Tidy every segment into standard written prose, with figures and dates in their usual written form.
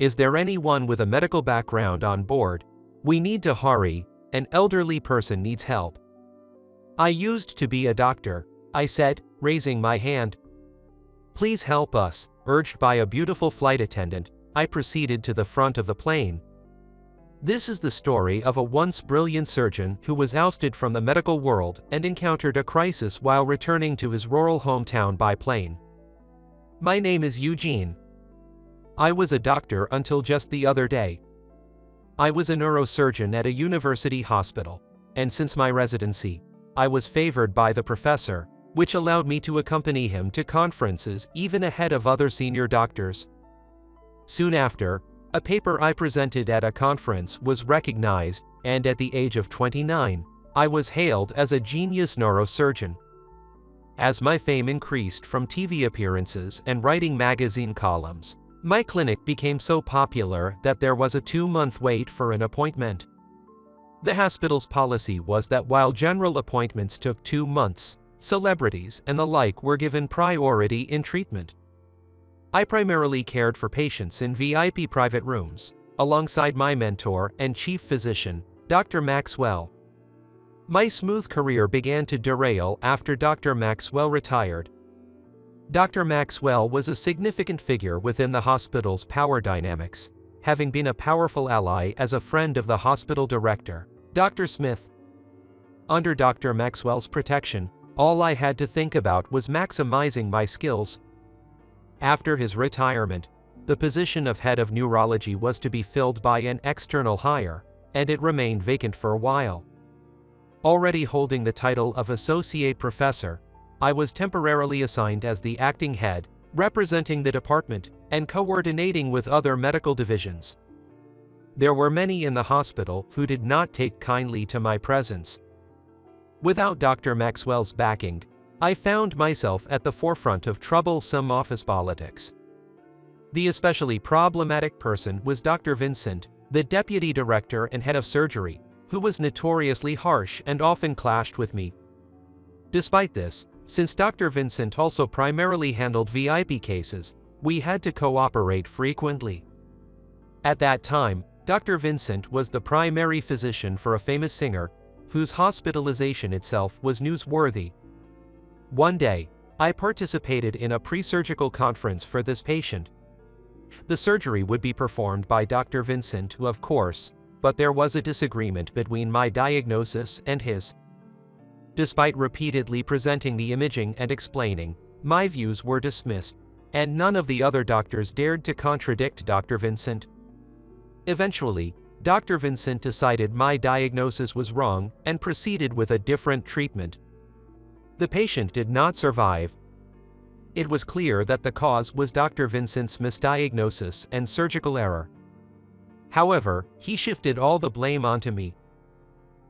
Is there anyone with a medical background on board? We need to hurry, an elderly person needs help. I used to be a doctor, I said, raising my hand. Please help us, urged by a beautiful flight attendant. I proceeded to the front of the plane. This is the story of a once brilliant surgeon who was ousted from the medical world and encountered a crisis while returning to his rural hometown by plane. My name is Eugene. I was a doctor until just the other day. I was a neurosurgeon at a university hospital, and since my residency, I was favored by the professor, which allowed me to accompany him to conferences even ahead of other senior doctors. Soon after, a paper I presented at a conference was recognized, and at the age of 29, I was hailed as a genius neurosurgeon. As my fame increased from TV appearances and writing magazine columns, my clinic became so popular that there was a 2-month wait for an appointment. The hospital's policy was that while general appointments took 2 months, celebrities and the like were given priority in treatment. I primarily cared for patients in VIP private rooms, alongside my mentor and chief physician, Dr. Maxwell. My smooth career began to derail after Dr. Maxwell retired. Dr. Maxwell was a significant figure within the hospital's power dynamics, having been a powerful ally as a friend of the hospital director, Dr. Smith. Under Dr. Maxwell's protection, all I had to think about was maximizing my skills. After his retirement, the position of head of neurology was to be filled by an external hire, and it remained vacant for a while. Already holding the title of associate professor, I was temporarily assigned as the acting head, representing the department and coordinating with other medical divisions. There were many in the hospital who did not take kindly to my presence. Without Dr. Maxwell's backing, I found myself at the forefront of troublesome office politics. The especially problematic person was Dr. Vincent, the deputy director and head of surgery, who was notoriously harsh and often clashed with me. Despite this, since Dr. Vincent also primarily handled VIP cases, we had to cooperate frequently. At that time, Dr. Vincent was the primary physician for a famous singer, whose hospitalization itself was newsworthy. One day, I participated in a pre-surgical conference for this patient. The surgery would be performed by Dr. Vincent, of course, but there was a disagreement between my diagnosis and his. Despite repeatedly presenting the imaging and explaining, my views were dismissed, and none of the other doctors dared to contradict Dr. Vincent. Eventually, Dr. Vincent decided my diagnosis was wrong and proceeded with a different treatment. The patient did not survive. It was clear that the cause was Dr. Vincent's misdiagnosis and surgical error. However, he shifted all the blame onto me.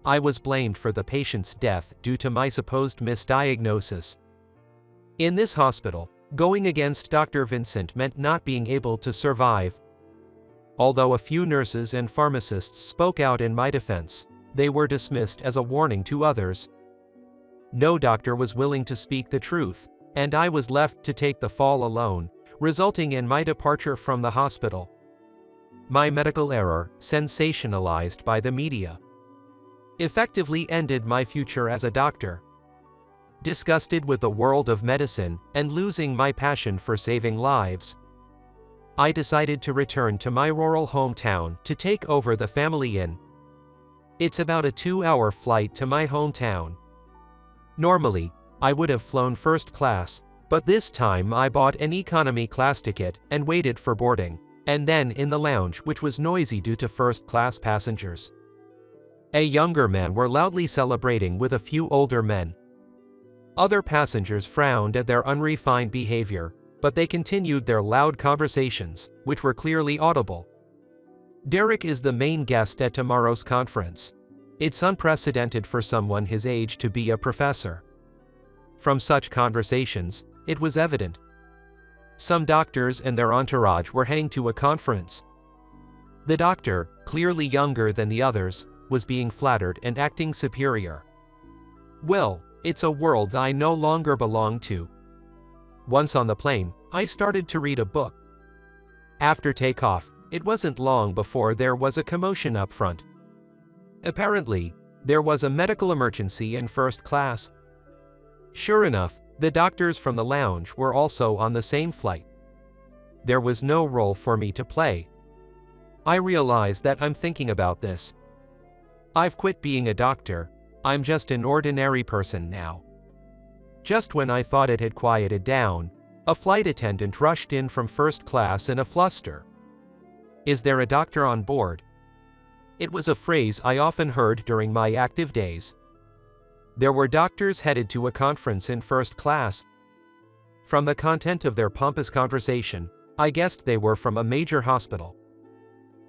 I was blamed for the patient's death due to my supposed misdiagnosis. In this hospital, going against Dr. Vincent meant not being able to survive. Although a few nurses and pharmacists spoke out in my defense, they were dismissed as a warning to others. No doctor was willing to speak the truth, and I was left to take the fall alone, resulting in my departure from the hospital. My medical error, sensationalized by the media, effectively ended my future as a doctor. Disgusted with the world of medicine and losing my passion for saving lives, I decided to return to my rural hometown to take over the family inn. It's about a 2-hour flight to my hometown. Normally, I would have flown first class, but this time I bought an economy class ticket and waited for boarding, and then in the lounge, which was noisy due to first-class passengers. A younger men were loudly celebrating with a few older men. Other passengers frowned at their unrefined behavior, but they continued their loud conversations, which were clearly audible. Derek is the main guest at tomorrow's conference. It's unprecedented for someone his age to be a professor. From such conversations, it was evident. Some doctors and their entourage were heading to a conference. The doctor, clearly younger than the others, was being flattered and acting superior. Well, it's a world I no longer belong to. Once on the plane, I started to read a book. After takeoff, It wasn't long before there was a commotion up front. Apparently, there was a medical emergency in first class. Sure enough, the doctors from the lounge were also on the same flight. There was no role for me to play. I realize that I'm thinking about this. I've quit being a doctor, I'm just an ordinary person now. Just when I thought it had quieted down, a flight attendant rushed in from first class in a fluster. "Is there a doctor on board?" It was a phrase I often heard during my active days. There were doctors headed to a conference in first class. From the content of their pompous conversation, I guessed they were from a major hospital.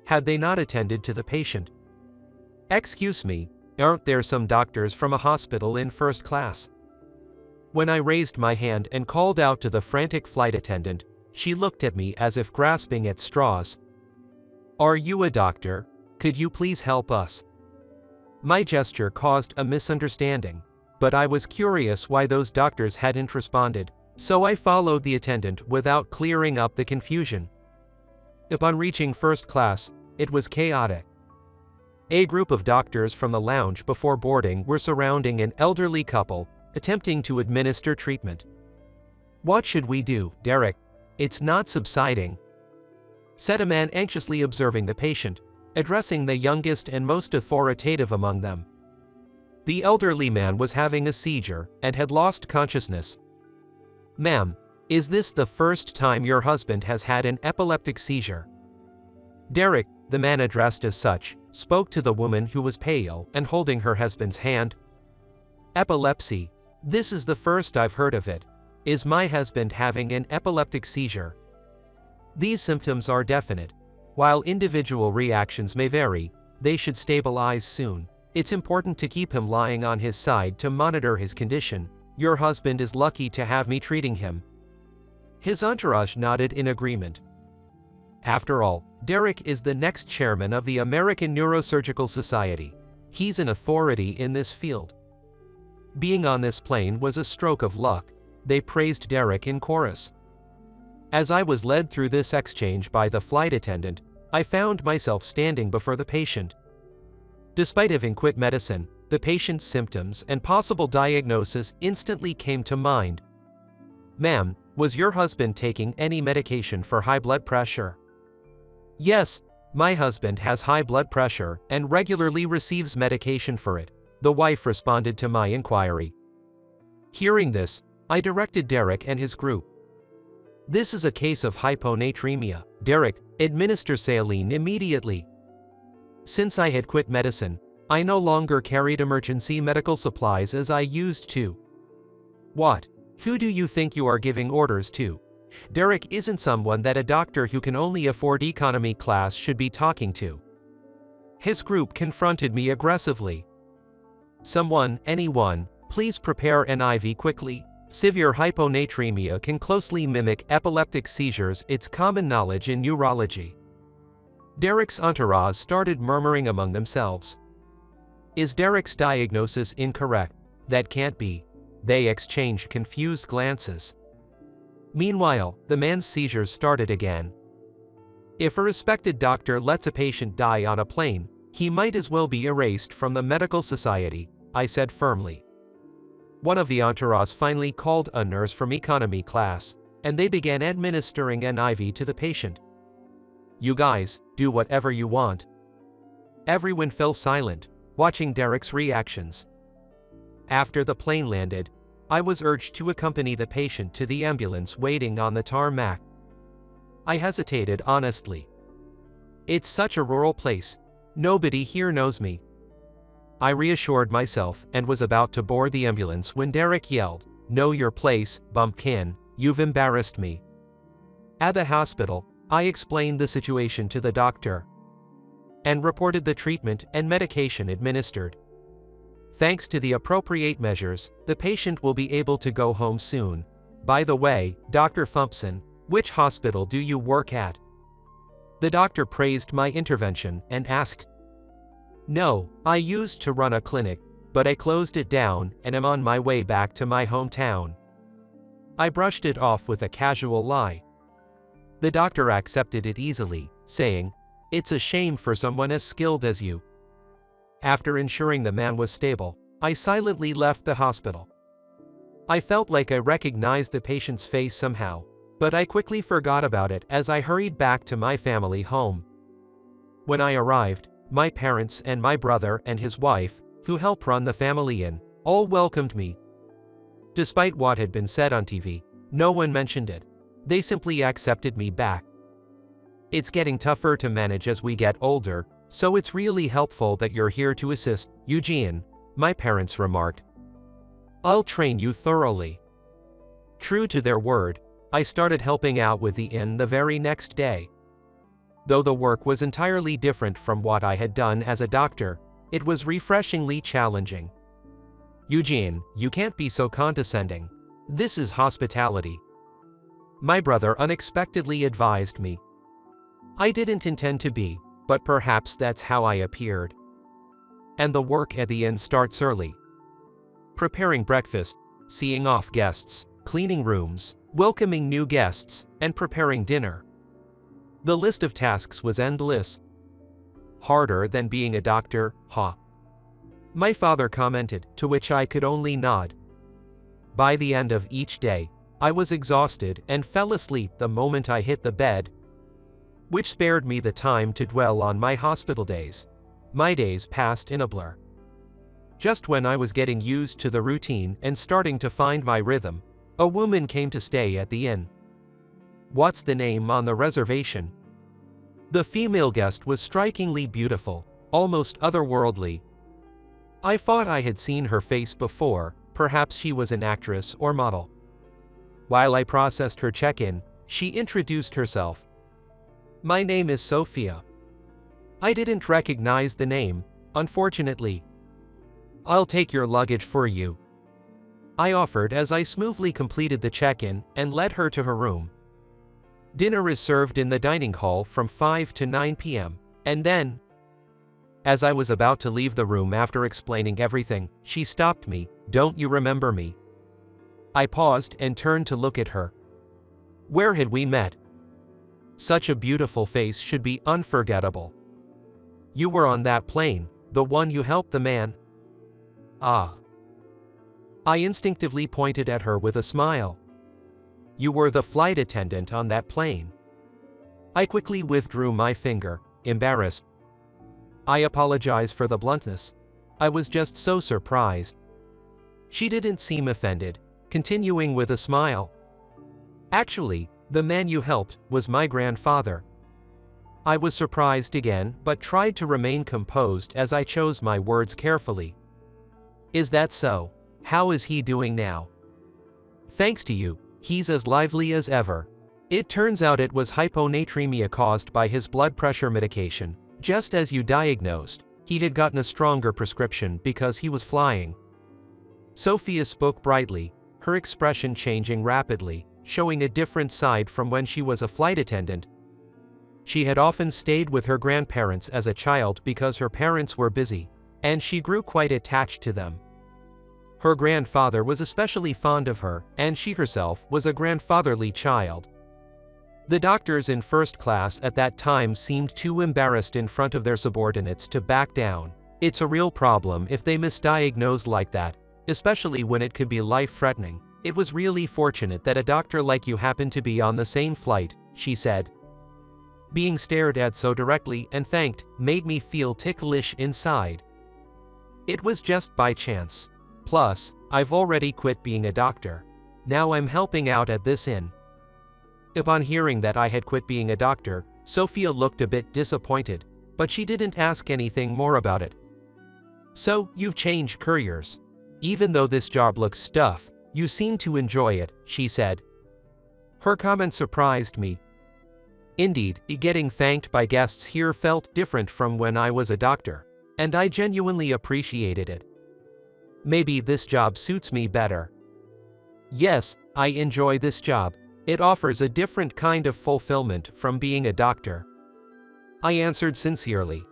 Had they not attended to the patient? Excuse me, aren't there some doctors from a hospital in first class? When I raised my hand and called out to the frantic flight attendant, she looked at me as if grasping at straws. "Are you a doctor? Could you please help us?" My gesture caused a misunderstanding, but I was curious why those doctors hadn't responded, so I followed the attendant without clearing up the confusion. Upon reaching first class, it was chaotic. A group of doctors from the lounge before boarding were surrounding an elderly couple, attempting to administer treatment. "What should we do, Derek? It's not subsiding," said a man anxiously observing the patient, addressing the youngest and most authoritative among them. The elderly man was having a seizure and had lost consciousness. "Ma'am, is this the first time your husband has had an epileptic seizure?" Derek, the man addressed as such, spoke to the woman who was pale and holding her husband's hand. "Epilepsy? This is the first I've heard of it. Is my husband having an epileptic seizure?" These symptoms are definite. While individual reactions may vary, they should stabilize soon. It's important to keep him lying on his side to monitor his condition. Your husband is lucky to have me treating him. His entourage nodded in agreement. After all, Derek is the next chairman of the American Neurosurgical Society. He's an authority in this field. Being on this plane was a stroke of luck. They praised Derek in chorus. As I was led through this exchange by the flight attendant, I found myself standing before the patient. Despite having quit medicine, the patient's symptoms and possible diagnosis instantly came to mind. "Ma'am, was your husband taking any medication for high blood pressure?" "Yes, my husband has high blood pressure and regularly receives medication for it," the wife responded to my inquiry. Hearing this, I directed Derek and his group. "This is a case of hyponatremia. Derek, administer saline immediately." Since I had quit medicine, I no longer carried emergency medical supplies as I used to. "What? Who do you think you are giving orders to? Derek isn't someone that a doctor who can only afford economy class should be talking to." His group confronted me aggressively. "Someone, anyone, please prepare an IV quickly. Severe hyponatremia can closely mimic epileptic seizures. It's common knowledge in neurology." Derek's entourage started murmuring among themselves. "Is Derek's diagnosis incorrect? That can't be." They exchanged confused glances. Meanwhile, the man's seizures started again. If a respected doctor lets a patient die on a plane, he might as well be erased from the medical society, I said firmly. One of the entourage finally called a nurse from economy class, and they began administering an IV to the patient. "You guys, do whatever you want." Everyone fell silent, watching Derek's reactions. After the plane landed, I was urged to accompany the patient to the ambulance waiting on the tarmac. I hesitated honestly. It's such a rural place. Nobody here knows me. I reassured myself and was about to board the ambulance when Derek yelled, "Know your place, bumpkin, you've embarrassed me." At the hospital, I explained the situation to the doctor and reported the treatment and medication administered. Thanks to the appropriate measures, the patient will be able to go home soon. By the way, Dr. Thumpson, which hospital do you work at? The doctor praised my intervention and asked. No, I used to run a clinic, but I closed it down and am on my way back to my hometown. I brushed it off with a casual lie. The doctor accepted it easily, saying, "It's a shame for someone as skilled as you." After ensuring the man was stable, I silently left the hospital. I felt like I recognized the patient's face somehow, but I quickly forgot about it as I hurried back to my family home. When I arrived, my parents and my brother and his wife, who help run the family inn, all welcomed me. Despite what had been said on TV, no one mentioned it. They simply accepted me back. It's getting tougher to manage as we get older, so it's really helpful that you're here to assist, Eugene, my parents remarked. I'll train you thoroughly. True to their word, I started helping out with the inn the very next day. Though the work was entirely different from what I had done as a doctor, it was refreshingly challenging. Eugene, you can't be so condescending. This is hospitality. My brother unexpectedly advised me. I didn't intend to be, but perhaps that's how I appeared. And the work at the inn starts early. Preparing breakfast, seeing off guests, cleaning rooms, welcoming new guests, and preparing dinner. The list of tasks was endless. Harder than being a doctor, huh? My father commented, to which I could only nod. By the end of each day, I was exhausted and fell asleep the moment I hit the bed, which spared me the time to dwell on my hospital days. My days passed in a blur. Just when I was getting used to the routine and starting to find my rhythm, a woman came to stay at the inn. What's the name on the reservation? The female guest was strikingly beautiful, almost otherworldly. I thought I had seen her face before, perhaps she was an actress or model. While I processed her check-in, she introduced herself. My name is Sophia. I didn't recognize the name, unfortunately. I'll take your luggage for you, I offered as I smoothly completed the check-in and led her to her room. Dinner is served in the dining hall from 5 to 9 p.m., and then, as I was about to leave the room after explaining everything, she stopped me. Don't you remember me? I paused and turned to look at her. Where had we met? Such a beautiful face should be unforgettable. You were on that plane, the one you helped the man. Ah. I instinctively pointed at her with a smile. You were the flight attendant on that plane. I quickly withdrew my finger, embarrassed. I apologize for the bluntness. I was just so surprised. She didn't seem offended, continuing with a smile. Actually, the man you helped was my grandfather. I was surprised again, but tried to remain composed as I chose my words carefully. Is that so? How is he doing now? Thanks to you, he's as lively as ever. It turns out it was hyponatremia caused by his blood pressure medication. Just as you diagnosed, he had gotten a stronger prescription because he was flying. Sophia spoke brightly, her expression changing rapidly, showing a different side from when she was a flight attendant. She had often stayed with her grandparents as a child because her parents were busy, and she grew quite attached to them. Her grandfather was especially fond of her, and she herself was a grandfatherly child. The doctors in first class at that time seemed too embarrassed in front of their subordinates to back down. It's a real problem if they misdiagnose like that, especially when it could be life-threatening. It was really fortunate that a doctor like you happened to be on the same flight, she said. Being stared at so directly and thanked made me feel ticklish inside. It was just by chance. Plus, I've already quit being a doctor. Now I'm helping out at this inn. Upon hearing that I had quit being a doctor, Sophia looked a bit disappointed, but she didn't ask anything more about it. So, you've changed careers. Even though this job looks tough, you seem to enjoy it, she said. Her comment surprised me. Indeed, getting thanked by guests here felt different from when I was a doctor, and I genuinely appreciated it. Maybe this job suits me better. Yes, I enjoy this job. It offers a different kind of fulfillment from being a doctor. I answered sincerely.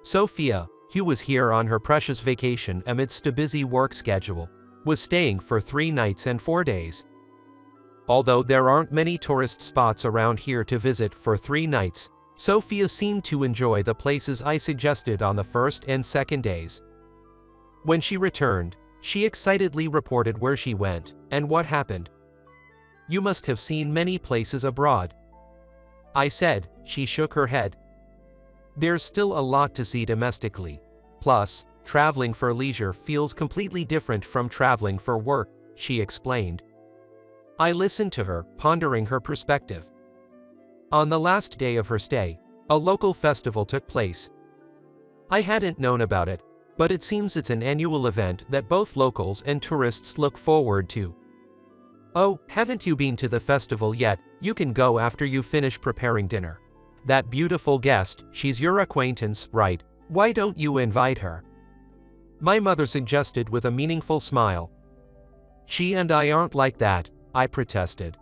Sophia, who was here on her precious vacation amidst a busy work schedule, was staying for 3 nights and 4 days. Although there aren't many tourist spots around here to visit for 3 nights, Sophia seemed to enjoy the places I suggested on the first and second days. When she returned, she excitedly reported where she went and what happened. "You must have seen many places abroad," I said. She shook her head. "There's still a lot to see domestically. Plus, traveling for leisure feels completely different from traveling for work," she explained. I listened to her, pondering her perspective. On the last day of her stay, a local festival took place. I hadn't known about it, but it seems it's an annual event that both locals and tourists look forward to. "Oh, haven't you been to the festival yet? You can go after you finish preparing dinner. That beautiful guest, she's your acquaintance, right? Why don't you invite her?" my mother suggested with a meaningful smile. "She and I aren't like that," I protested.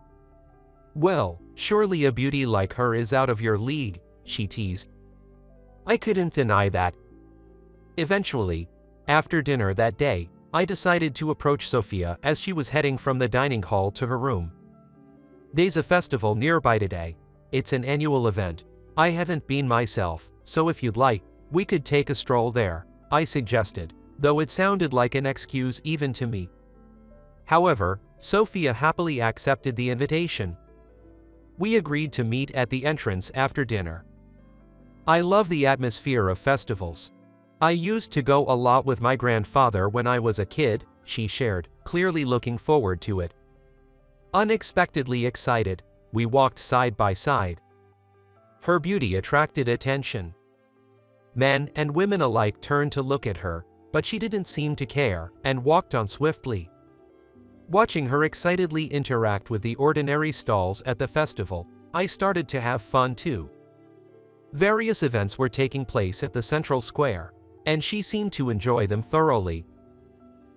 "Well, surely a beauty like her is out of your league," she teased. I couldn't deny that. Eventually, after dinner that day, I decided to approach Sophia as she was heading from the dining hall to her room. "There's a festival nearby today. It's an annual event. I haven't been myself, so if you'd like, we could take a stroll there," I suggested, though it sounded like an excuse even to me. However, Sophia happily accepted the invitation. We agreed to meet at the entrance after dinner. "I love the atmosphere of festivals. I used to go a lot with my grandfather when I was a kid," she shared, clearly looking forward to it. Unexpectedly excited, we walked side by side. Her beauty attracted attention. Men and women alike turned to look at her, but she didn't seem to care and walked on swiftly. Watching her excitedly interact with the ordinary stalls at the festival, I started to have fun too. Various events were taking place at the central square, and she seemed to enjoy them thoroughly.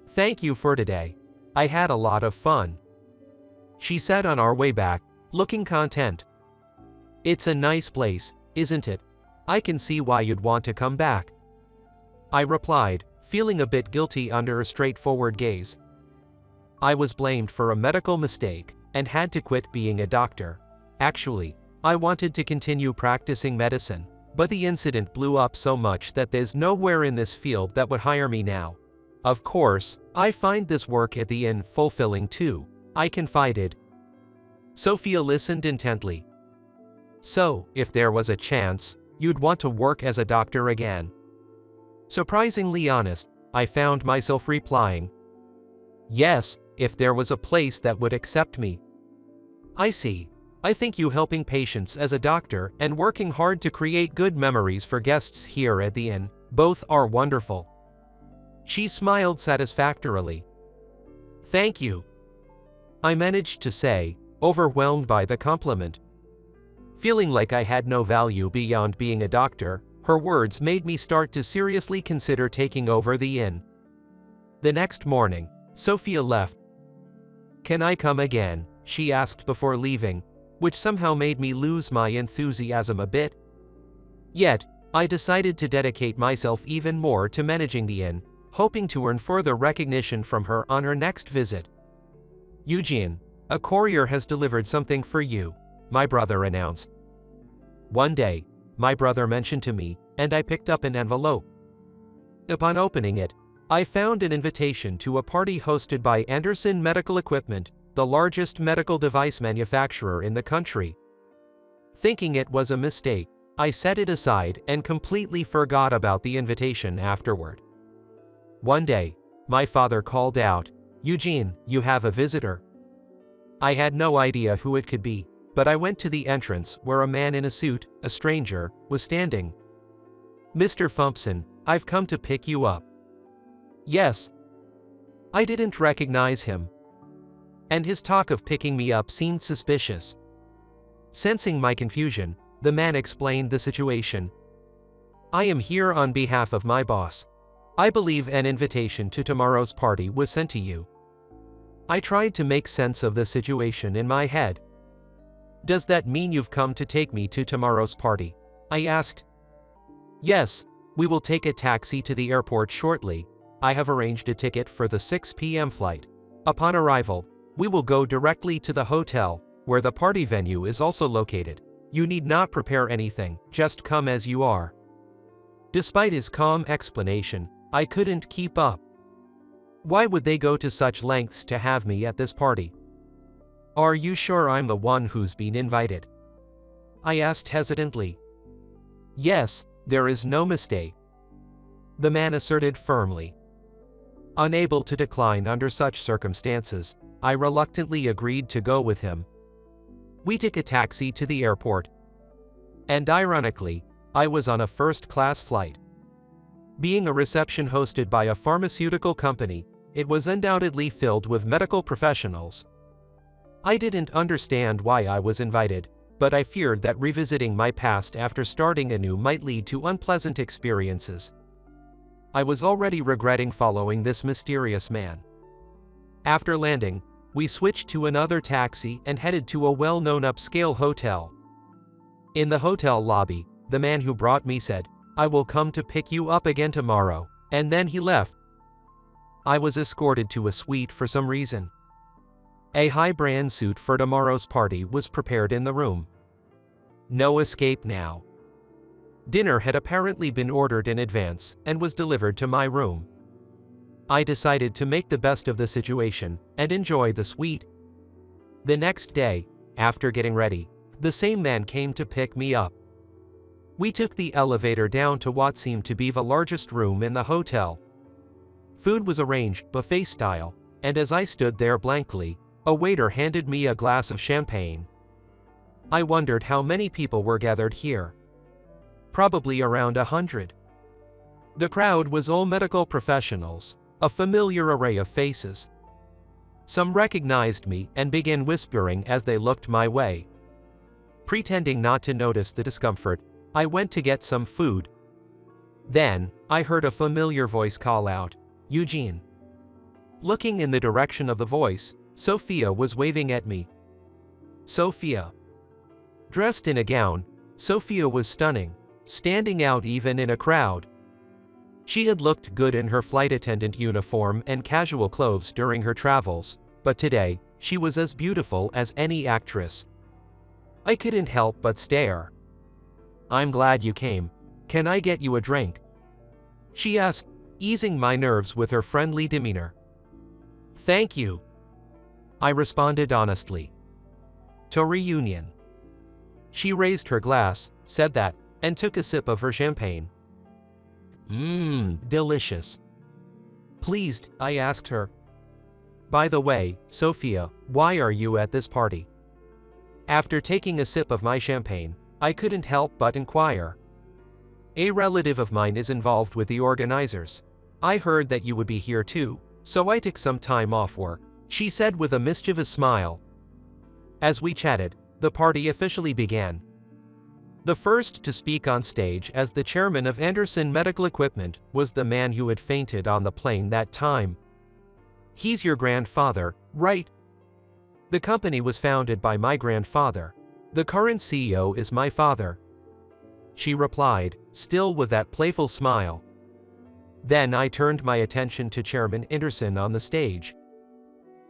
"Thank you for today. I had a lot of fun," she said on our way back, looking content. "It's a nice place, isn't it? I can see why you'd want to come back," I replied, feeling a bit guilty under a straightforward gaze. I was blamed for a medical mistake and had to quit being a doctor. Actually, I wanted to continue practicing medicine, but the incident blew up so much that there's nowhere in this field that would hire me now. "Of course, I find this work at the inn fulfilling too," I confided. Sophia listened intently. "So, if there was a chance, you'd want to work as a doctor again?" Surprisingly honest, I found myself replying. "Yes, if there was a place that would accept me." "I see. I think you helping patients as a doctor and working hard to create good memories for guests here at the inn, both are wonderful." She smiled satisfactorily. "Thank you," I managed to say, overwhelmed by the compliment. Feeling like I had no value beyond being a doctor, her words made me start to seriously consider taking over the inn. The next morning, Sophia left. "Can I come again?" she asked before leaving, which somehow made me lose my enthusiasm a bit. Yet, I decided to dedicate myself even more to managing the inn, hoping to earn further recognition from her on her next visit. "Eugene, a courier has delivered something for you," my brother announced. One day, my brother mentioned to me, and I picked up an envelope. Upon opening it, I found an invitation to a party hosted by Anderson Medical Equipment, the largest medical device manufacturer in the country. Thinking it was a mistake, I set it aside and completely forgot about the invitation afterward. One day, my father called out, "Eugene, you have a visitor." I had no idea who it could be, but I went to the entrance where a man in a suit, a stranger, was standing. "Mr. Fumpson, I've come to pick you up." "Yes." I didn't recognize him, and his talk of picking me up seemed suspicious. Sensing my confusion, the man explained the situation. "I am here on behalf of my boss. I believe an invitation to tomorrow's party was sent to you." I tried to make sense of the situation in my head. "Does that mean you've come to take me to tomorrow's party?" I asked. "Yes, we will take a taxi to the airport shortly. I have arranged a ticket for the 6 p.m. flight. Upon arrival, we will go directly to the hotel, where the party venue is also located. You need not prepare anything, just come as you are. Despite his calm explanation, I couldn't keep up. Why would they go to such lengths to have me at this party? Are you sure I'm the one who's been invited? I asked hesitantly. Yes, there is no mistake, the man asserted firmly. Unable to decline under such circumstances, I reluctantly agreed to go with him. We took a taxi to the airport. And ironically, I was on a first-class flight. Being a reception hosted by a pharmaceutical company, it was undoubtedly filled with medical professionals. I didn't understand why I was invited, but I feared that revisiting my past after starting anew might lead to unpleasant experiences. I was already regretting following this mysterious man. After landing, we switched to another taxi and headed to a well-known upscale hotel. In the hotel lobby, the man who brought me said, "I will come to pick you up again tomorrow," and then he left. I was escorted to a suite for some reason. A high-brand suit for tomorrow's party was prepared in the room. No escape now. Dinner had apparently been ordered in advance and was delivered to my room. I decided to make the best of the situation and enjoy the suite. The next day, after getting ready, the same man came to pick me up. We took the elevator down to what seemed to be the largest room in the hotel. Food was arranged buffet style, and as I stood there blankly, a waiter handed me a glass of champagne. I wondered how many people were gathered here. Probably around 100. The crowd was all medical professionals, a familiar array of faces. Some recognized me and began whispering as they looked my way. Pretending not to notice the discomfort, I went to get some food. Then, I heard a familiar voice call out, "Eugene." Looking in the direction of the voice, Sophia was waving at me. Sophia. Dressed in a gown, Sophia was stunning, standing out even in a crowd. She had looked good in her flight attendant uniform and casual clothes during her travels, but today, she was as beautiful as any actress. I couldn't help but stare. "I'm glad you came. Can I get you a drink?" she asked, easing my nerves with her friendly demeanor. "Thank you," I responded honestly. "To reunion." She raised her glass, said that, and took a sip of her champagne. Delicious. Pleased, I asked her. "By the way, Sophia, why are you at this party?" After taking a sip of my champagne, I couldn't help but inquire. "A relative of mine is involved with the organizers. I heard that you would be here too, so I took some time off work," she said with a mischievous smile. As we chatted, the party officially began. The first to speak on stage as the chairman of Anderson Medical Equipment was the man who had fainted on the plane that time. "He's your grandfather, right?" "The company was founded by my grandfather. The current CEO is my father," she replied, still with that playful smile. Then I turned my attention to Chairman Anderson on the stage.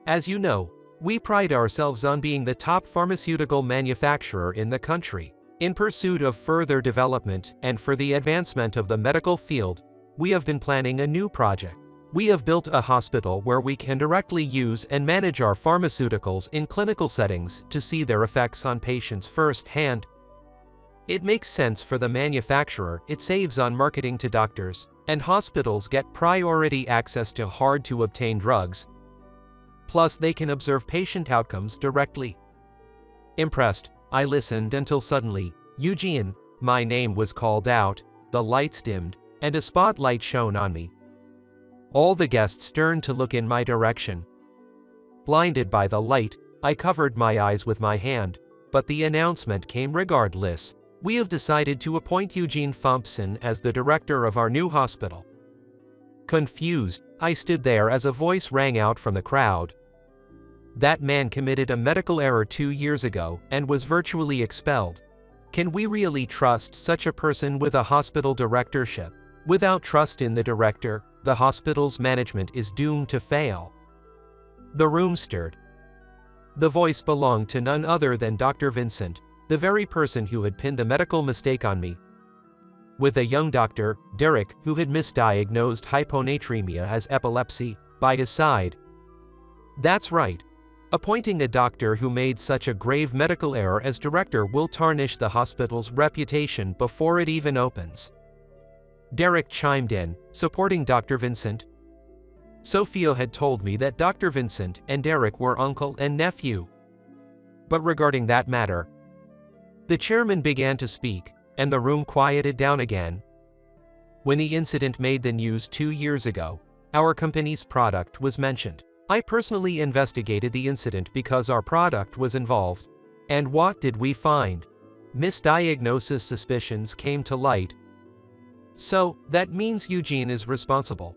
"As you know, we pride ourselves on being the top pharmaceutical manufacturer in the country. In pursuit of further development and for the advancement of the medical field, we have been planning a new project. We have built a hospital where we can directly use and manage our pharmaceuticals in clinical settings to see their effects on patients firsthand. It makes sense for the manufacturer, it saves on marketing to doctors, and hospitals get priority access to hard-to-obtain drugs. Plus, they can observe patient outcomes directly." Impressed, I listened until suddenly, "Eugene," my name was called out, the lights dimmed, and a spotlight shone on me. All the guests turned to look in my direction. Blinded by the light, I covered my eyes with my hand, but the announcement came regardless. "We have decided to appoint Eugene Thompson as the director of our new hospital." Confused, I stood there as a voice rang out from the crowd. "That man committed a medical error 2 years ago and was virtually expelled. Can we really trust such a person with a hospital directorship? Without trust in the director, the hospital's management is doomed to fail." The room stirred. The voice belonged to none other than Dr. Vincent, the very person who had pinned the medical mistake on me. With a young doctor, Derek, who had misdiagnosed hyponatremia as epilepsy, by his side. That's right. Appointing a doctor who made such a grave medical error as director will tarnish the hospital's reputation before it even opens. Derek chimed in, supporting Dr. Vincent. Sophia had told me that Dr. Vincent and Derek were uncle and nephew. But regarding that matter, the chairman began to speak, and the room quieted down again. When the incident made the news 2 years ago, our company's product was mentioned. I personally investigated the incident because our product was involved. And what did we find? Misdiagnosis suspicions came to light. So, that means Eugene is responsible.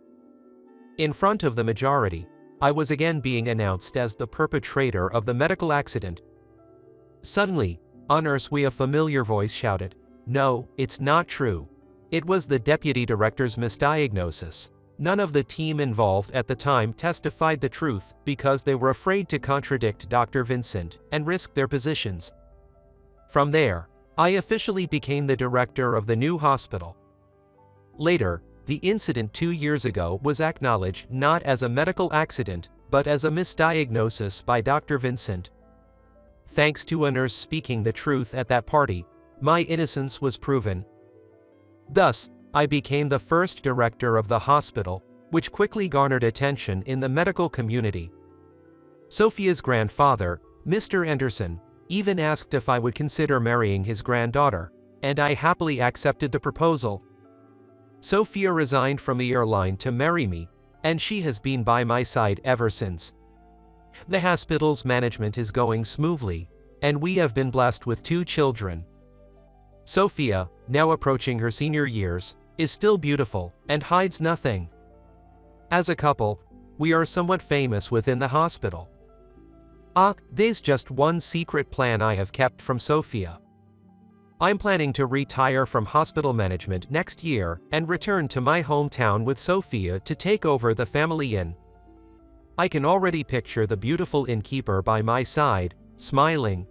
In front of the majority, I was again being announced as the perpetrator of the medical accident. Suddenly, on earth a familiar voice shouted, "No, it's not true. It was the deputy director's misdiagnosis." None of the team involved at the time testified the truth because they were afraid to contradict Dr. Vincent and risk their positions. From there, I officially became the director of the new hospital. Later, the incident 2 years ago was acknowledged not as a medical accident, but as a misdiagnosis by Dr. Vincent. Thanks to a nurse speaking the truth at that party, my innocence was proven. Thus, I became the first director of the hospital, which quickly garnered attention in the medical community. Sophia's grandfather, Mr. Anderson, even asked if I would consider marrying his granddaughter, and I happily accepted the proposal. Sophia resigned from the airline to marry me, and she has been by my side ever since. The hospital's management is going smoothly, and we have been blessed with 2 children. Sophia, now approaching her senior years, is still beautiful and hides nothing. As a couple, we are somewhat famous within the hospital. There's just one secret plan I have kept from Sophia. I'm planning to retire from hospital management next year and return to my hometown with Sophia to take over the family inn. I can already picture the beautiful innkeeper by my side, smiling,